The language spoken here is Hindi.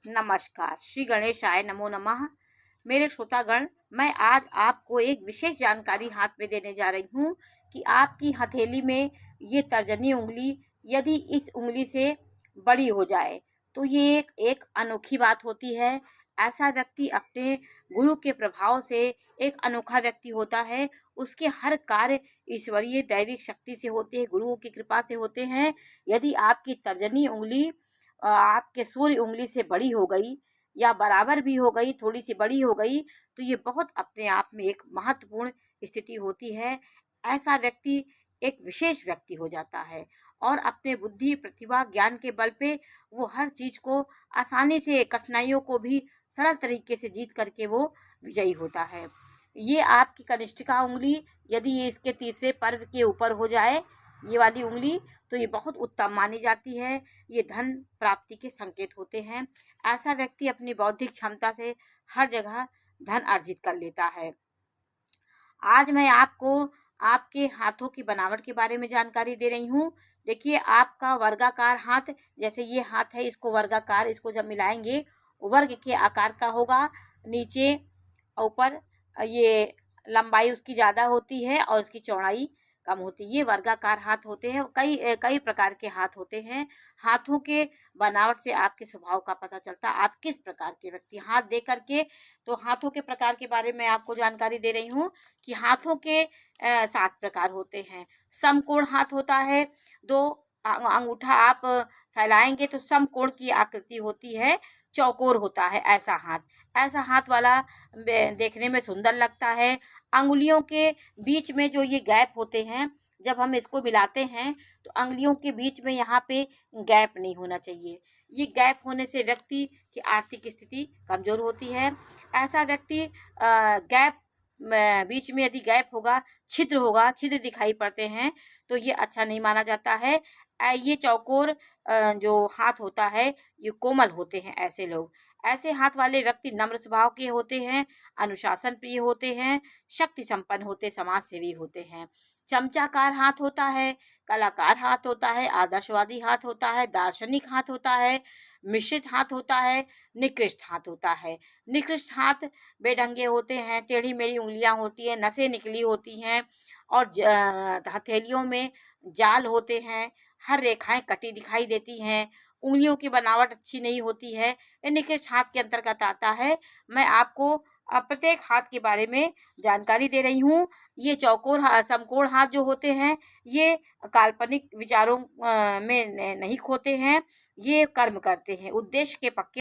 नमस्कार, श्री गणेशाय नमो नमः। मेरे श्रोतागण, मैं आज आपको एक विशेष जानकारी हाथ में देने जा रही हूँ कि आपकी हथेली में ये तर्जनी उंगली यदि इस उंगली से बड़ी हो जाए तो ये एक अनोखी बात होती है। ऐसा व्यक्ति अपने गुरु के प्रभाव से एक अनोखा व्यक्ति होता है। उसके हर कार्य ईश्वरीय दैविक शक्ति से होते हैं, गुरुओं की कृपा से होते हैं। यदि आपकी तर्जनी उंगली आपके सूर्य उंगली से बड़ी हो गई या बराबर भी हो गई, थोड़ी सी बड़ी हो गई, तो ये बहुत अपने आप में एक महत्वपूर्ण स्थिति होती है। ऐसा व्यक्ति एक विशेष व्यक्ति हो जाता है और अपने बुद्धि, प्रतिभा, ज्ञान के बल पे वो हर चीज को आसानी से, कठिनाइयों को भी सरल तरीके से जीत करके वो विजयी होता है। ये आपकी कनिष्ठिका उंगली यदि ये इसके तीसरे पर्व के ऊपर हो जाए, ये वाली उंगली, तो ये बहुत उत्तम मानी जाती है। ये धन प्राप्ति के संकेत होते हैं। ऐसा व्यक्ति अपनी बौद्धिक क्षमता से हर जगह धन अर्जित कर लेता है। आज मैं आपको आपके हाथों की बनावट के बारे में जानकारी दे रही हूँ। देखिए, आपका वर्गाकार हाथ, जैसे ये हाथ है, इसको वर्गाकार, इसको जब मिलाएंगे वर्ग के आकार का होगा। नीचे ऊपर ये लंबाई उसकी ज़्यादा होती है और इसकी चौड़ाई कम होती है। ये वर्गाकार हाथ होते हैं। कई कई प्रकार के हाथ होते हैं। हाथों के बनावट से आपके स्वभाव का पता चलता है, आप किस प्रकार के व्यक्ति। हाथ दे करके तो हाथों के प्रकार के बारे में आपको जानकारी दे रही हूँ कि हाथों के 7 प्रकार होते हैं। समकोण हाथ होता है। दो अंगूठा आप फैलाएंगे तो समकोण की आकृति होती है। चौकोर होता है ऐसा हाथ। ऐसा हाथ वाला देखने में सुंदर लगता है। अंगुलियों के बीच में जो ये गैप होते हैं, जब हम इसको मिलाते हैं तो अंगुलियों के बीच में यहाँ पे गैप नहीं होना चाहिए। ये गैप होने से व्यक्ति की आर्थिक स्थिति कमजोर होती है। ऐसा व्यक्ति गैप बीच में यदि गैप होगा, छिद्र दिखाई पड़ते हैं, तो ये अच्छा नहीं माना जाता है। ये चौकोर जो हाथ होता है, ये कोमल होते हैं ऐसे लोग। ऐसे हाथ वाले व्यक्ति नम्र स्वभाव के होते हैं, अनुशासन प्रिय होते हैं, शक्ति संपन्न होते, समाज सेवी होते हैं। चमचाकार हाथ होता है, कलाकार हाथ होता है, आदर्शवादी हाथ होता है, दार्शनिक हाथ होता है, मिश्रित हाथ होता है, निकृष्ट हाथ होता है। निकृष्ट हाथ बेढंगे होते हैं, टेढ़ी मेढ़ी उंगलियां होती हैं, नसें निकली होती हैं और हथेलियों में जाल होते हैं, हर रेखाएं कटी दिखाई देती हैं, उंगलियों की बनावट अच्छी नहीं होती है। ये निकृष्ट हाथ के अंतर्गत आता है। मैं आपको प्रत्येक हाथ के बारे में जानकारी दे रही हूँ। ये समकोण हाथ जो होते हैं, ये काल्पनिक विचारों में नहीं खोते हैं। ये कर्म करते हैं, उद्देश्य के पक्के